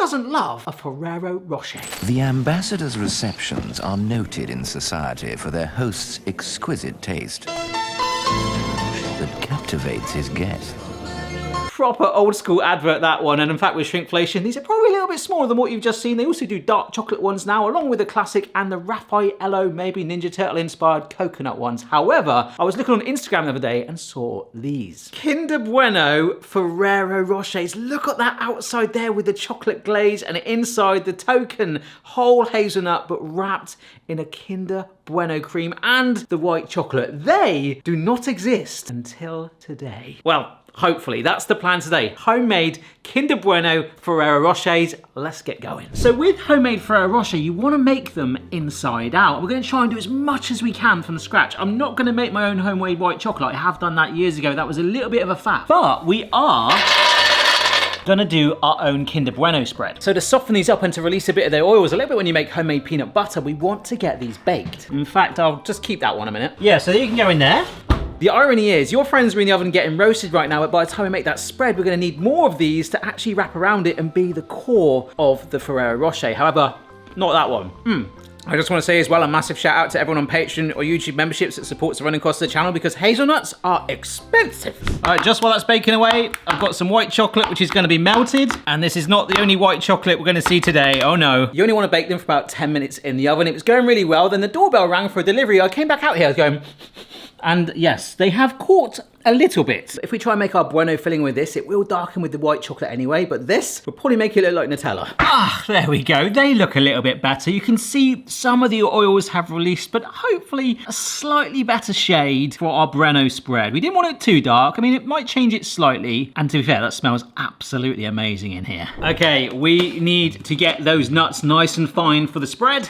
doesn't love a Ferrero Rocher? The ambassador's receptions are noted in society for their host's exquisite taste that captivates his guests. Proper old school advert, that one. And in fact, with shrinkflation, these are probably a little bit smaller than what you've just seen. They also do dark chocolate ones now, along with the classic and the Raffaello, maybe Ninja Turtle inspired coconut ones. However, I was looking on Instagram the other day and saw these. Kinder Bueno Ferrero Rochers. Look at that outside there with the chocolate glaze, and inside the token whole hazelnut, but wrapped in a Kinder Bueno cream and the white chocolate. They do not exist until today. Well, hopefully, that's the plan today. Homemade Kinder Bueno Ferrero Rochers. Let's get going. So with homemade Ferrero Rocher, you want to make them inside out. We're going to try and do as much as we can from scratch. I'm not going to make my own homemade white chocolate. I have done that years ago. That was a little bit of a faff. But we are gonna do our own Kinder Bueno spread. So to soften these up and to release a bit of their oils, a little bit when you make homemade peanut butter, we want to get these baked. In fact, I'll just keep that one a minute. Yeah, so you can go in there. The irony is, your friends are in the oven getting roasted right now, but by the time we make that spread, we're gonna need more of these to actually wrap around it and be the core of the Ferrero Rocher. However, not that one. I just want to say as well, a massive shout out to everyone on Patreon or YouTube memberships that supports the running costs of the channel, because hazelnuts are expensive. All right, just while that's baking away, I've got some white chocolate, which is going to be melted. And this is not the only white chocolate we're going to see today. Oh no. You only want to bake them for about 10 minutes in the oven. It was going really well. Then the doorbell rang for a delivery. I came back out here, I was going, and yes, they have caught a little bit. If we try and make our Bueno filling with this, it will darken with the white chocolate anyway, but this will probably make it look like Nutella. Ah, there we go. They look a little bit better. You can see some of the oils have released, but hopefully a slightly better shade for our Bueno spread. We didn't want it too dark. I mean, it might change it slightly. And to be fair, that smells absolutely amazing in here. Okay, we need to get those nuts nice and fine for the spread.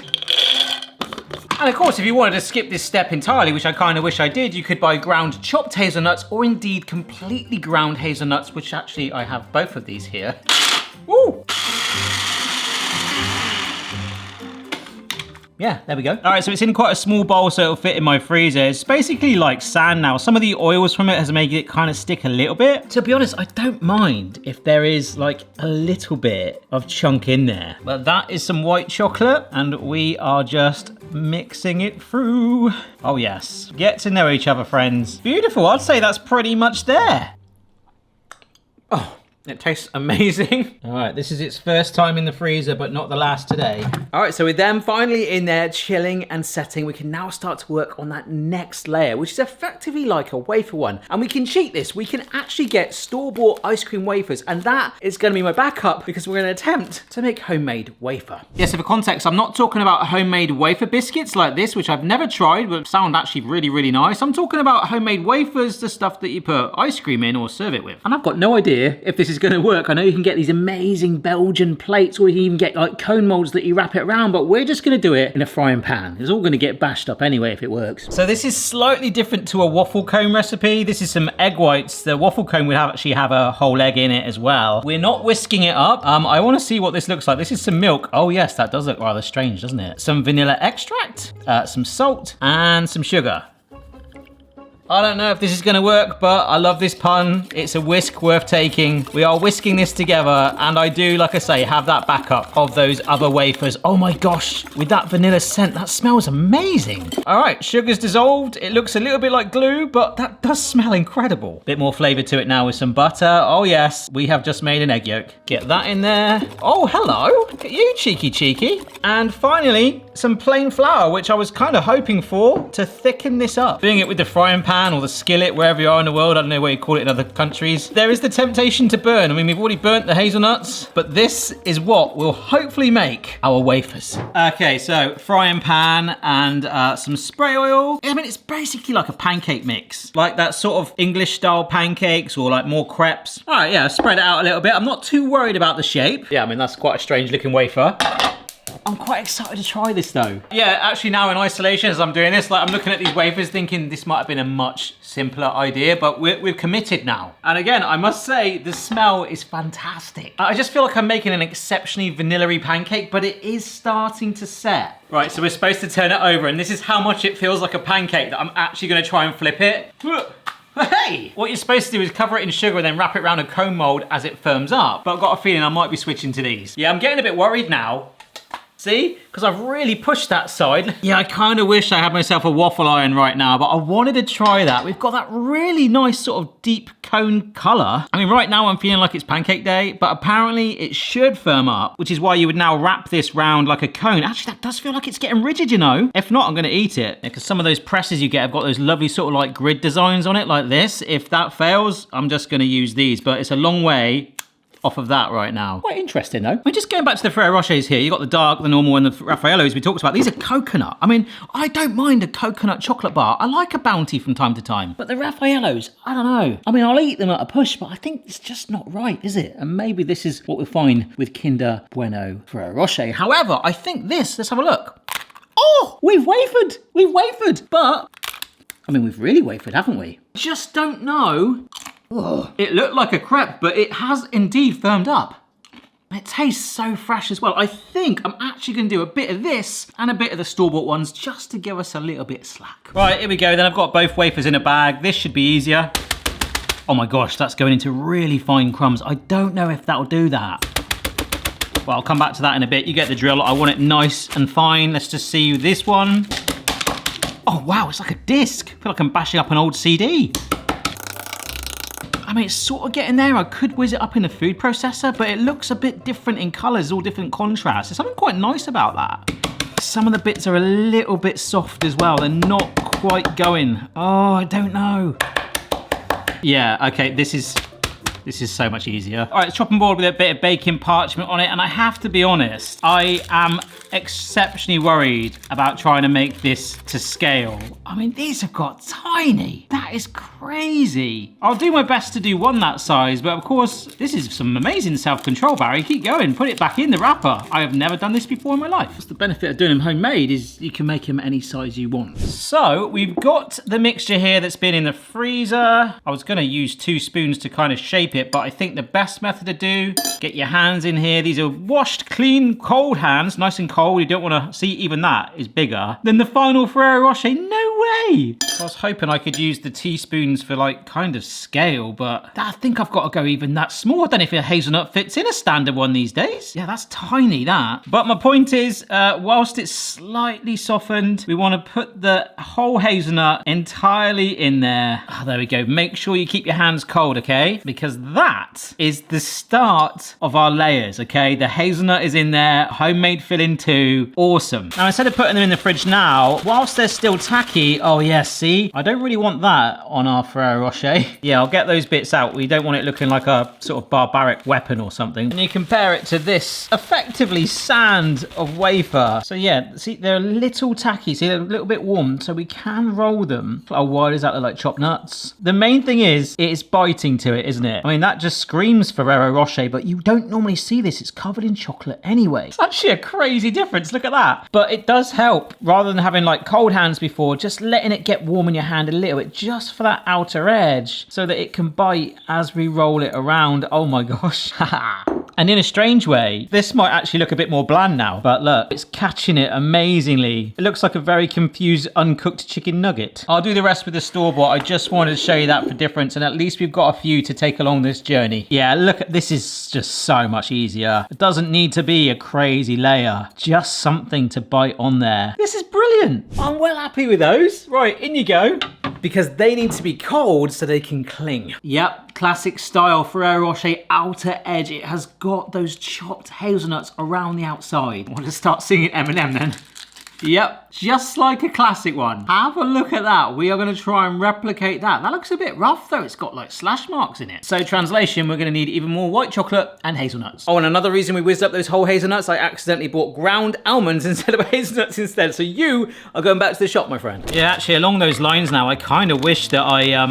And of course, if you wanted to skip this step entirely, which I kind of wish I did, you could buy ground chopped hazelnuts or indeed completely ground hazelnuts, which actually I have both of these here. Woo! Yeah, there we go. All right, so it's in quite a small bowl, so it'll fit in my freezer. It's basically like sand now. Some of the oils from it has made it kind of stick a little bit. To be honest, I don't mind if there is like a little bit of chunk in there. But that is some white chocolate, and we are just mixing it through. Oh yes, get to know each other, friends. Beautiful, I'd say that's pretty much there. Oh. It tastes amazing. All right, this is its first time in the freezer, but not the last today. All right, so with them finally in there, chilling and setting, we can now start to work on that next layer, which is effectively like a wafer one. And we can cheat this. We can actually get store-bought ice cream wafers, and that is gonna be my backup because we're gonna attempt to make homemade wafer. Yeah, so for context, I'm not talking about homemade wafer biscuits like this, which I've never tried, but sound actually really, really nice. I'm talking about homemade wafers, the stuff that you put ice cream in or serve it with. And I've got no idea if this is going to work. I know you can get these amazing Belgian plates, or you can even get like cone molds that you wrap it around, but we're just going to do it in a frying pan. It's all going to get bashed up anyway if it works. So this is slightly different to a waffle cone recipe. This is some egg whites. The waffle cone would actually have a whole egg in it as well. We're not whisking it up. I want to see what this looks like. This is some milk. Oh yes, that does look rather strange, doesn't it? Some vanilla extract, some salt, and some sugar. I don't know if this is gonna work, but I love this pun. It's a whisk worth taking. We are whisking this together, and I do, like I say, have that backup of those other wafers. Oh my gosh, with that vanilla scent, that smells amazing. All right, sugar's dissolved. It looks a little bit like glue, but that does smell incredible. Bit more flavor to it now with some butter. Oh yes, we have just made an egg yolk. Get that in there. Oh, hello. Look at you, cheeky. And finally, some plain flour, which I was kind of hoping for to thicken this up. Doing it with the frying pan or the skillet, wherever you are in the world. I don't know what you call it in other countries. There is the temptation to burn. I mean, we've already burnt the hazelnuts, but this is what will hopefully make our wafers. Okay, so frying pan and some spray oil. I mean, it's basically like a pancake mix, like that sort of English style pancakes or like more crepes. All right, yeah, spread it out a little bit. I'm not too worried about the shape. Yeah, I mean, that's quite a strange looking wafer. I'm quite excited to try this though. Yeah, actually now in isolation as I'm doing this, like I'm looking at these wafers thinking this might have been a much simpler idea, but we're committed now. And again, I must say the smell is fantastic. I just feel like I'm making an exceptionally vanilla-y pancake, but it is starting to set. Right, so we're supposed to turn it over, and this is how much it feels like a pancake that I'm actually gonna try and flip it. Hey! What you're supposed to do is cover it in sugar and then wrap it around a cone mold as it firms up. But I've got a feeling I might be switching to these. Yeah, I'm getting a bit worried now. See? Because I've really pushed that side. Yeah, I kind of wish I had myself a waffle iron right now, but I wanted to try that. We've got that really nice sort of deep cone color. I mean, right now I'm feeling like it's pancake day, but apparently it should firm up, which is why you would now wrap this round like a cone. Actually, that does feel like it's getting rigid, you know? If not, I'm gonna eat it. Because some of those presses you get have got those lovely sort of like grid designs on it like this. If that fails, I'm just gonna use these, but it's a long way off of that right now. Quite interesting though. I mean, just going back to the Ferrero Rochers here, you got the dark, the normal, and the Raffaellos we talked about. These are coconut. I mean, I don't mind a coconut chocolate bar. I like a Bounty from time to time. But the Raffaellos, I don't know. I mean, I'll eat them at a push, but I think it's just not right, is it? And maybe this is what we'll find with Kinder Bueno Ferrero Rocher. However, I think this, let's have a look. Oh, we've wafered. We've wafered. But, I mean, we've really wafered, haven't we? Just don't know. Ugh. It looked like a crepe, but it has indeed firmed up. It tastes so fresh as well. I think I'm actually going to do a bit of this and a bit of the store-bought ones just to give us a little bit slack. Right, here we go. Then I've got both wafers in a bag. This should be easier. Oh my gosh, that's going into really fine crumbs. I don't know if that'll do that. Well, I'll come back to that in a bit. You get the drill. I want it nice and fine. Let's just see this one. Oh wow, it's like a disc. I feel like I'm bashing up an old CD. I mean, it's sort of getting there. I could whiz it up in the food processor, but it looks a bit different in colors, all different contrasts. There's something quite nice about that. Some of the bits are a little bit soft as well. They're not quite going. Oh, I don't know. Yeah, okay, this is so much easier. All right, chopping board with a bit of baking parchment on it, and I have to be honest, I am exceptionally worried about trying to make this to scale. I mean, these have got tiny. That is crazy. I'll do my best to do one that size, but of course, this is some amazing self-control, Barry. Keep going, put it back in the wrapper. I have never done this before in my life. That's the benefit of doing them homemade, is you can make them any size you want. So we've got the mixture here that's been in the freezer. I was gonna use 2 spoons to kind of shape it, but I think the best method to do, get your hands in here. These are washed, clean, cold hands, nice and cold. You don't want to see even that is bigger than the final Ferrero Rocher. No way. I was hoping I could use the teaspoons for like kind of scale, but I think I've got to go even that small. I don't know if a hazelnut fits in a standard one these days. Yeah, that's tiny, that. But my point is, whilst it's slightly softened, we want to put the whole hazelnut entirely in there. Oh, there we go. Make sure you keep your hands cold, okay? Because that is the start of our layers, okay? The hazelnut is in there, homemade filling too. Awesome. Now, instead of putting them in the fridge now, whilst they're still tacky, oh yeah, see? I don't really want that on our Ferrero Rocher. Yeah, I'll get those bits out. We don't want it looking like a sort of barbaric weapon or something. And you compare it to this effectively sand of wafer. So yeah, see, they're a little tacky. See, they're a little bit warm, so we can roll them. Oh, why does that look like chopped nuts? The main thing is, it's biting to it, isn't it? I mean, that just screams Ferrero Rocher, but you don't normally see this. It's covered in chocolate anyway. It's actually a crazy difference. Look at that. But it does help, rather than having like cold hands before, just letting it get warm in your hand a little bit, just for that outer edge, so that it can bite as we roll it around. Oh my gosh. And in a strange way, this might actually look a bit more bland now, but look, it's catching it amazingly. It looks like a very confused, uncooked chicken nugget. I'll do the rest with the store-bought. I just wanted to show you that for difference, and at least we've got a few to take along this journey. Yeah, look, this is just so much easier. It doesn't need to be a crazy layer, just something to bite on there. This is brilliant. I'm well happy with those. Right, in you go. Because they need to be cold so they can cling. Yep, classic style Ferrero Rocher outer edge. It has got those chopped hazelnuts around the outside. I want to start singing Eminem then. Yep, just like a classic one. Have a look at that. We are going to try and replicate that. That looks a bit rough though. It's got like slash marks in it. So translation, we're going to need even more white chocolate and hazelnuts. Oh, and another reason we whizzed up those whole hazelnuts, I accidentally bought ground almonds instead of hazelnuts instead. So you are going back to the shop, my friend. Yeah, actually along those lines now, I kind of wish that I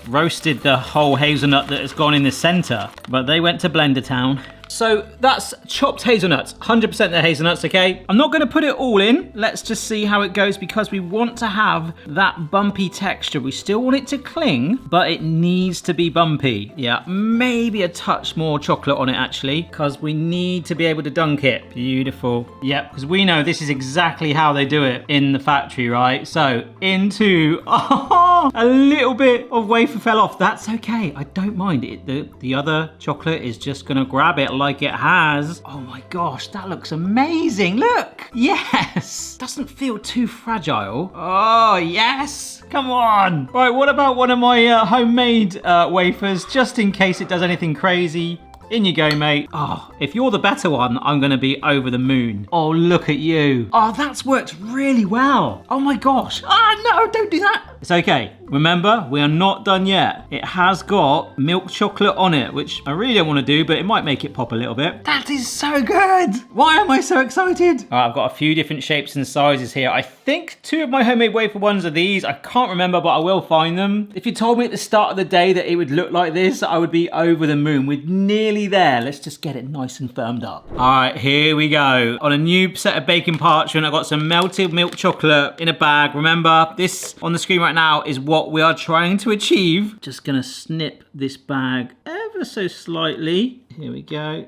roasted the whole hazelnut that has gone in the center, but they went to Blender Town. So that's chopped hazelnuts, 100% the hazelnuts, okay? I'm not gonna put it all in. Let's just see how it goes, because we want to have that bumpy texture. We still want it to cling, but it needs to be bumpy. Yeah, maybe a touch more chocolate on it actually, because we need to be able to dunk it. Beautiful. Yep, because we know this is exactly how they do it in the factory, right? So into, oh, A little bit of wafer fell off. That's okay. I don't mind it. The other chocolate is just gonna grab it like it has. Oh my gosh, that looks amazing. Look. Yes. Doesn't feel too fragile. Oh, yes. Come on. Right, what about one of my homemade wafers, just in case it does anything crazy? In you go, mate. Oh, if you're the better one, I'm gonna be over the moon. Oh, look at you. Oh, that's worked really well. Oh my gosh. Ah, no, don't do that. It's okay. Remember, we are not done yet. It has got milk chocolate on it, which I really don't want to do, but it might make it pop a little bit. That is so good. Why am I so excited? All right, I've got a few different shapes and sizes here. I think 2 of my homemade wafer ones are these. I can't remember, but I will find them. If you told me at the start of the day that it would look like this, I would be over the moon. We're nearly there. Let's just get it nice and firmed up. All right, here we go. On a new set of baking parchment, I've got some melted milk chocolate in a bag. Remember, this on the screen right now is what we are trying to achieve. Just gonna snip this bag ever so slightly. Here we go.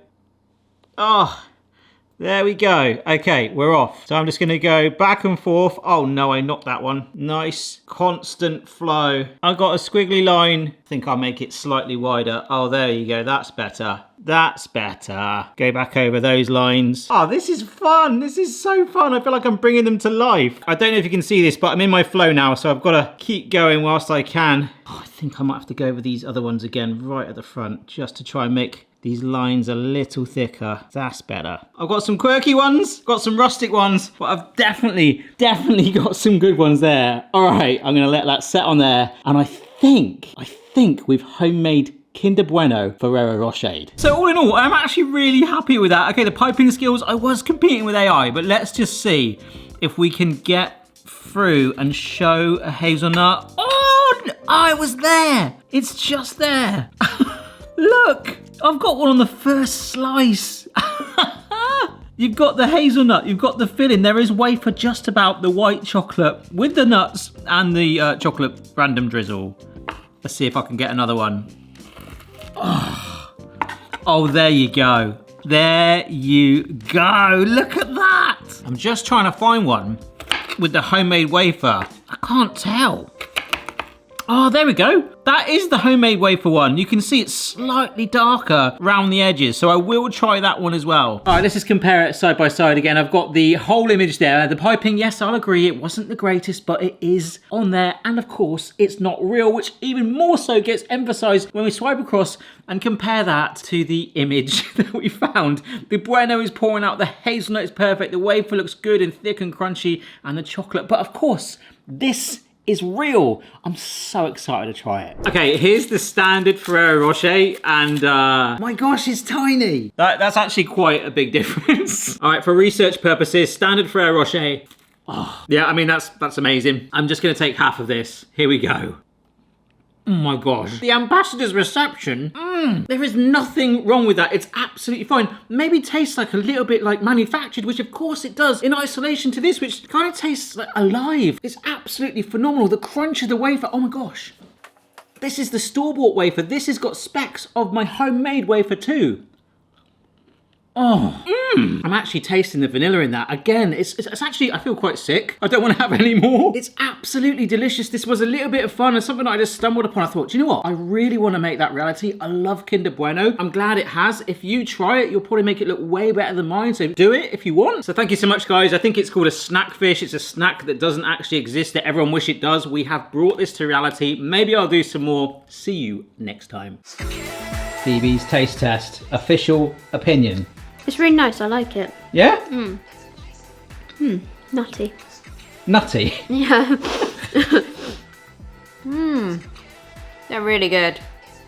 Oh, there we go. Okay, we're off. So I'm just gonna go back and forth. Oh no, I knocked that one. Nice, constant flow. I've got a squiggly line. I think I'll make it slightly wider. Oh, there you go. That's better. That's better. Go back over those lines. Oh, this is fun. This is so fun. I feel like I'm bringing them to life. I don't know if you can see this, but I'm in my flow now, so I've got to keep going whilst I can. Oh, I think I might have to go over these other ones again right at the front just to try and make these lines a little thicker. That's better. I've got some quirky ones, got some rustic ones, but I've definitely got some good ones there. All right, I'm gonna let that set on there. And I think we've homemade Kinder Bueno Ferrero Rocher. So all in all, I'm actually really happy with that. Okay, the piping skills, I was competing with AI, but let's just see if we can get through and show a hazelnut. Oh, I was there. It's just there. Look, I've got one on the first slice. You've got the hazelnut, you've got the filling. There is wafer just about the white chocolate with the nuts and the chocolate random drizzle. Let's see if I can get another one. Oh, there you go. There you go. Look at that. I'm just trying to find one with the homemade wafer. I can't tell. Oh, there we go. That is the homemade wafer one. You can see it's slightly darker around the edges, so I will try that one as well. All right, let's just compare it side by side again. I've got the whole image there. The piping, yes, I'll agree, it wasn't the greatest, but it is on there. And of course, it's not real, which even more so gets emphasized when we swipe across and compare that to the image that we found. The Bueno is pouring out, the hazelnut is perfect, the wafer looks good and thick and crunchy, and the chocolate. But of course, this is real. I'm so excited to try it. Okay, here's the standard Ferrero Rocher, and my gosh, it's tiny. That's actually quite a big difference. All right, for research purposes, standard Ferrero Rocher. Oh, yeah, I mean, that's amazing. I'm just gonna take half of this. Here we go. Oh my gosh. The ambassador's reception, there is nothing wrong with that. It's absolutely fine. Maybe tastes like a little bit like manufactured, which of course it does, in isolation to this, which kind of tastes like alive. It's absolutely phenomenal. The crunch of the wafer, oh my gosh. This is the store-bought wafer. This has got specks of my homemade wafer too. Oh, I'm actually tasting the vanilla in that. Again, it's actually, I feel quite sick. I don't want to have any more. It's absolutely delicious. This was a little bit of fun and something I just stumbled upon. I thought, do you know what? I really want to make that reality. I love Kinder Bueno. I'm glad it has. If you try it, you'll probably make it look way better than mine. So do it if you want. So thank you so much, guys. I think it's called a snack fish. It's a snack that doesn't actually exist that everyone wish it does. We have brought this to reality. Maybe I'll do some more. See you next time. Phoebe's taste test. Official opinion. It's really nice, I like it. Yeah? Nutty. Nutty? Yeah. They're really good.